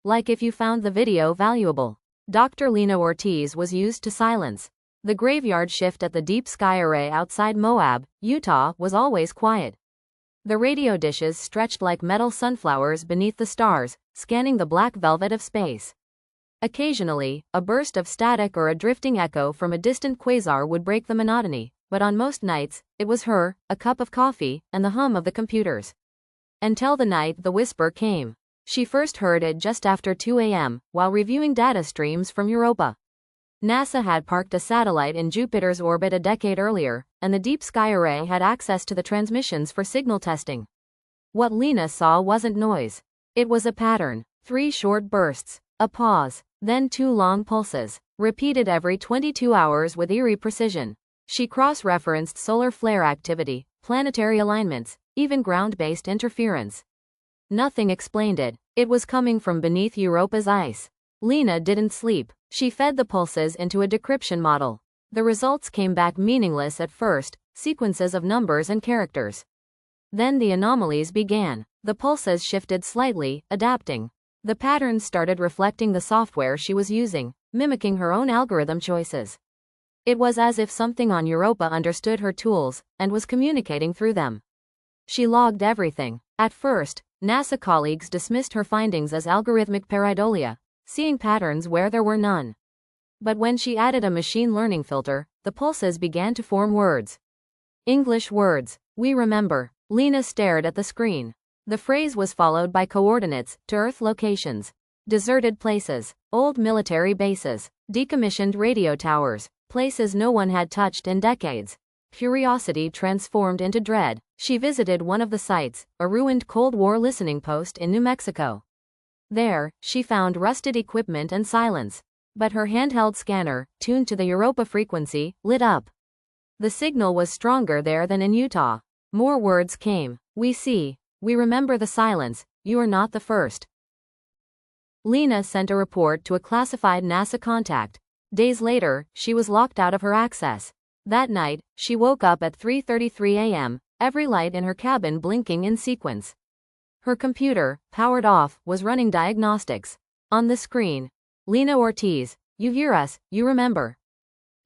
Like if you found the video valuable. Dr. Lena Ortiz was used to silence. The graveyard shift at the Deep Sky Array outside Moab, Utah, was always quiet. The radio dishes stretched like metal sunflowers beneath the stars, scanning the black velvet of space. Occasionally, a burst of static or a drifting echo from a distant quasar would break the monotony, but on most nights, it was her, a cup of coffee, and the hum of the computers. Until the night the whisper came. She first heard it just after 2 a.m., while reviewing data streams from Europa. NASA had parked a satellite in Jupiter's orbit a decade earlier, and the Deep Sky Array had access to the transmissions for signal testing. What Lena saw wasn't noise. It was a pattern. 3 short bursts, a pause, then 2 long pulses, repeated every 22 hours with eerie precision. She cross-referenced solar flare activity, planetary alignments, even ground-based interference. Nothing explained it. It was coming from beneath Europa's ice. Lena didn't sleep. She fed the pulses into a decryption model. The results came back meaningless at first, sequences of numbers and characters. Then the anomalies began. The pulses shifted slightly, adapting. The patterns started reflecting the software she was using, mimicking her own algorithm choices. It was as if something on Europa understood her tools, and was communicating through them. She logged everything. At first, NASA colleagues dismissed her findings as algorithmic pareidolia, seeing patterns where there were none. But when she added a machine learning filter, the pulses began to form words. English words. We remember. Lena stared at the screen. The phrase was followed by coordinates to Earth locations. Deserted places, old military bases, decommissioned radio towers, places no one had touched in decades. Curiosity transformed into dread. She visited one of the sites, a ruined Cold War listening post in New Mexico. There, she found rusted equipment and silence. But her handheld scanner, tuned to the Europa frequency, lit up. The signal was stronger there than in Utah. More words came. We see. We remember the silence. You are not the first. Lena sent a report to a classified NASA contact. Days later, she was locked out of her access. That night, she woke up at 3:33 a.m., every light in her cabin blinking in sequence. Her computer, powered off, was running diagnostics. On the screen, Lena Ortiz, you hear us, you remember.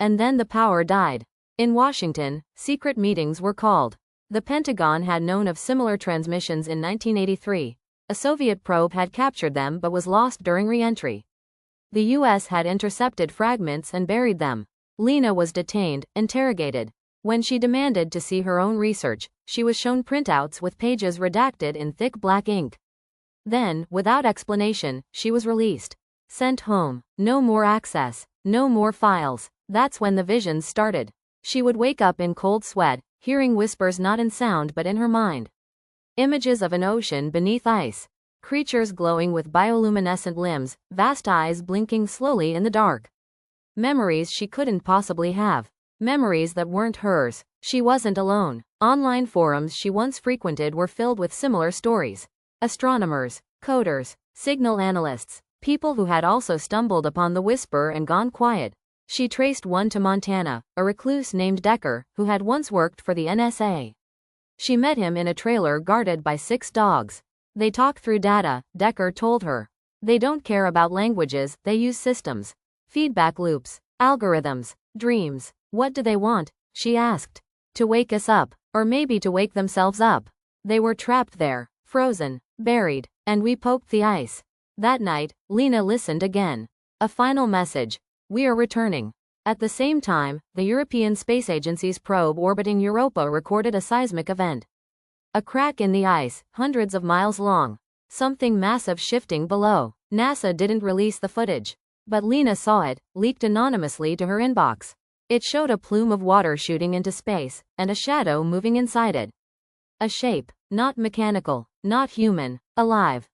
And then the power died. In Washington, secret meetings were called. The Pentagon had known of similar transmissions in 1983. A Soviet probe had captured them but was lost during re-entry. The U.S. had intercepted fragments and buried them. Lena was detained, interrogated. When she demanded to see her own research, she was shown printouts with pages redacted in thick black ink. Then, without explanation, she was released. Sent home. No more access. No more files. That's when the visions started. She would wake up in cold sweat, hearing whispers not in sound but in her mind. Images of an ocean beneath ice. Creatures glowing with bioluminescent limbs, vast eyes blinking slowly in the dark. Memories she couldn't possibly have. Memories that weren't hers. She wasn't alone. Online forums she once frequented were filled with similar stories. Astronomers, coders, signal analysts, people who had also stumbled upon the whisper and gone quiet. She traced one to Montana, a recluse named Decker, who had once worked for the NSA. She met him in a trailer guarded by 6 dogs. They talk through data, Decker told her. They don't care about languages, they use systems. Feedback loops, algorithms, dreams. What do they want? She asked. To wake us up, or maybe to wake themselves up. They were trapped there, frozen, buried, and we poked the ice. That night, Lena listened again. A final message. We are returning. At the same time, the European Space Agency's probe orbiting Europa recorded a seismic event. A crack in the ice, hundreds of miles long. Something massive shifting below. NASA didn't release the footage. But Lena saw it, leaked anonymously to her inbox. It showed a plume of water shooting into space, and a shadow moving inside it. A shape, not mechanical, not human, alive.